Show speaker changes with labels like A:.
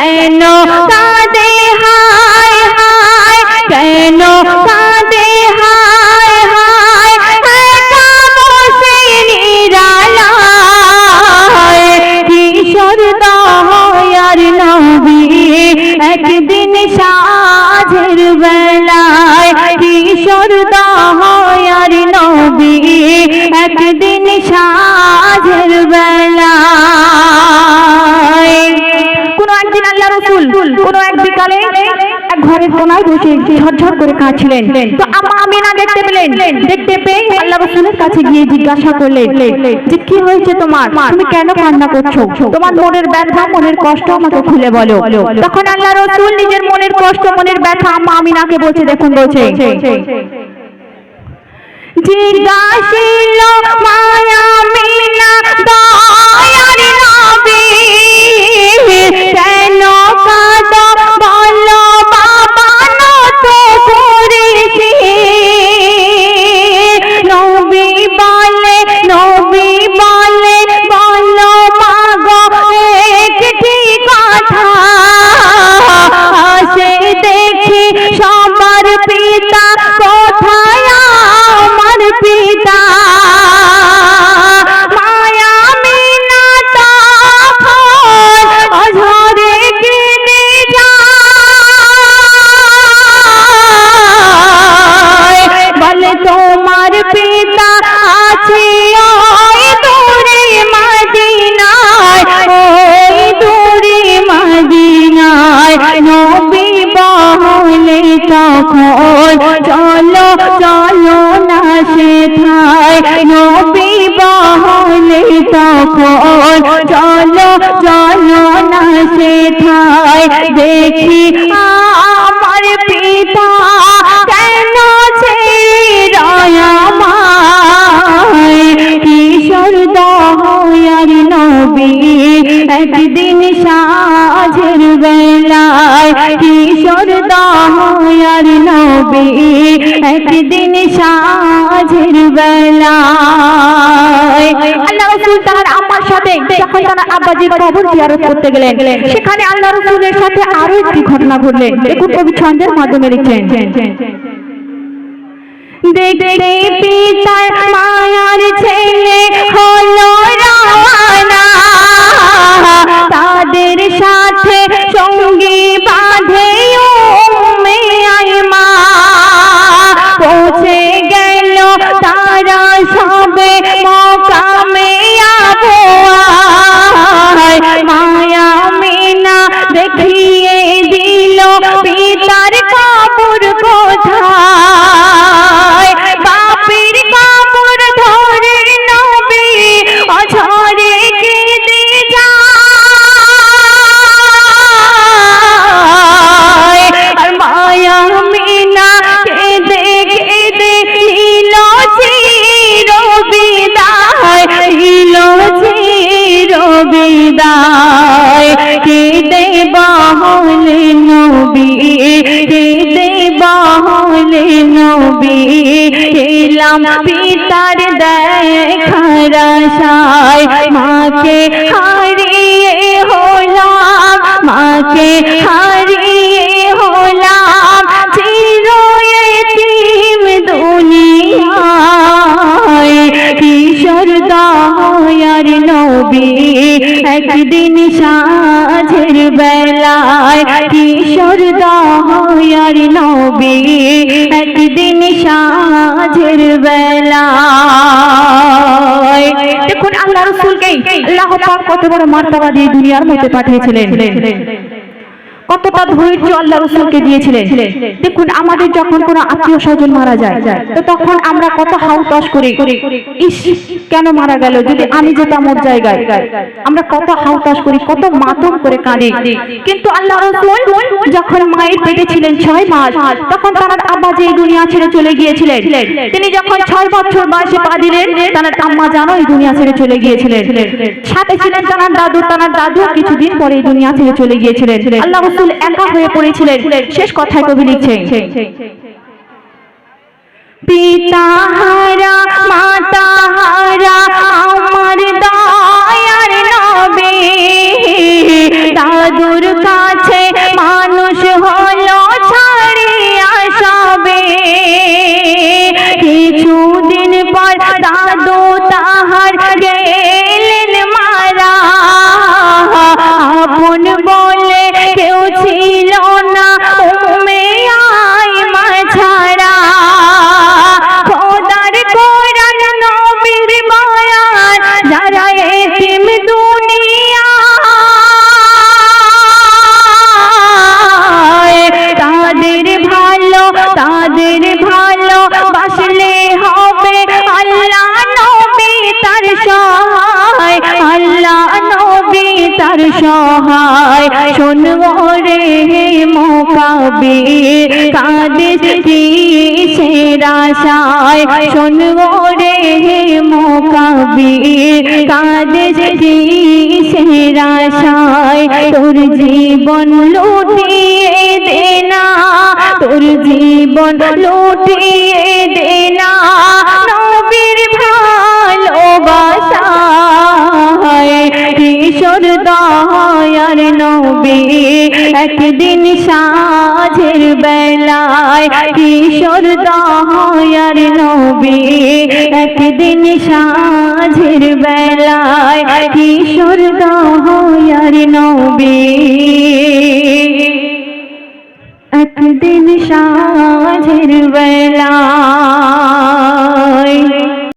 A: কেন কাঁদে হায় হায়, কেন কাঁদে হায় হায়, একা বসে নিরালায়। কিশোর দয়ার নবী একদিন সাঁঝের বেলায়, কিশোর দয়ার নবী একদিন সাঁঝের বেলায়। কোন একদিন আল্লাহ রাসূল কোন এক বিকালে এক ঘরের কোনায় বসে ঝরঝর করে কাঁদছিলেন। তো আম্মা আমিনা দেখতে পেলেন, দেখতে পেয়ে আল্লাহ রাসূলের কাছে গিয়ে জিজ্ঞাসা করলেন যে কি হয়েছে তোমার, তুমি কেন কান্না করছো, তোমার মনের ব্যথা মনের কষ্ট আমাকে খুলে বলো। তখন আল্লাহ রাসূল নিজের মনের কষ্ট মনের ব্যথা আম্মা আমিনাকে বলছে, দেখুন বলছে, জিজ্ঞাসিল মায়া মিনা দয়ার নবী কেন কাঁদো বলো বাবা নত করেছি। নবী বলে বলো মাগো একটি কথা, আসে দেখি সবার পিতা কোথায় আমার পিতা। মায়া মিনা তখন অঝরে কেঁদে যায়, বলে তোমার পিতা আছে ওই দূরে মদিনায়, ওই দূরে মদিনায়। নবী বলে তখন চলো চলো না সেথায়, নবী বলে তখন চলো চলো না সেথায়। দেখি আমার পিতা কেন ছেড়ে আমায়। কিশোর দয়ার নবী একদিন সাঁঝের বেলায়, কিশোর দয়ার নবী একদিন সাঁঝের বেলায়। আল্লাহ রাসূল তার আম্মার সাথে যখন তার আব্বাজির কবর জিয়ারত করতে গেলেন, সেখানে আল্লাহ রাসূলের সাথে আরো একটি ঘটনা ঘটলেন। দেখুন কবি ছন্দের মাধ্যমে লিখছেন, দেখতে পিতার মায়ার ছেলে হলো রওয়ানা, তাদের সাথে সঙ্গী বাঁধে উম্মে আইমা। পৌঁছে গেল তারা সবে মকামে আবওয়ায়, মায়া মিনা দেখিয়ে দিল পিতার কবর কোথায়। বাপের কবর ধরে নবী অঝরে কেঁদে যায়, আর মায়া মিনা কেঁদে কেঁদে নিল চির বিদায়, নিল চির বিদায়। কেঁদে বলে নবী, কেঁদে বলে নবী এলাম পিতার দেখার আশায়। মাকে হারিয়ে হলাম, মাকে হারিয়ে হলাম চির এতিম দুনিয়ায়। কিশোর দয়ার নবী একদিন সাঁঝের বেলায়, কিশোর দয়ার নবী একদিন সাঁঝের বেলায়। দেখুন আল্লাহ রাসূলকে আল্লাহ পাক কত বড় মর্যাদা দিয়ে দুনিয়ার মধ্যে পাঠিয়েছিলেন, কতটা ধৈর্য আল্লাহ রাসূলকে দিয়েছিলেন। দেখুন আমাদের যখন কোনো আত্মীয় স্বজন মারা যায় তো তখন আমরা কত হাউতাশ করি, ইস কেন মারা গেল, যদি আমি যেতাম ওর জায়গায়, আমরা কত হাউতাশ করি, কত মাতম করে কাঁদি। কিন্তু আল্লাহ রাসূল যখন মায়ের পেটে ছিলেন 6 মাস, তখন তার আব্বা যে দুনিয়া ছেড়ে চলে গিয়েছিলেন, তিনি যখন 6 বছর বয়সে পা দিলেন তার আম্মা জানো এই দুনিয়া ছেড়ে চলে গিয়েছিলেন। সাথে ছিলেন তার দাদু কিছুদিন পরে এই দুনিয়া ছেড়ে চলে গিয়েছিলেন। আল্লাহ রাসূল একা হয়ে পড়েছিলেন। শেষ কথায় কবি লিখছেন, পিতা হারা মাতা হারা আমার দয়ার নবী, দাদুর কাছে সহায় শোনবো রে মুকাব্বির কাঁদিস কিসের আশায় শোনবো রে মুকাব্বির কাঁদিস কিসের আশায় তোর জীবন লুটিয়ে দে না তোর জীবন লুটিয়ে দে না নবীর ভালোবাসায় কিশোর দয়ার নবী একদিন সাঁঝের বেলায় কিশোর দয়ার নবী একদিন সাঁঝের বেলায় কিশোর দয়ার নবী একদিন সাঁঝের বেলায়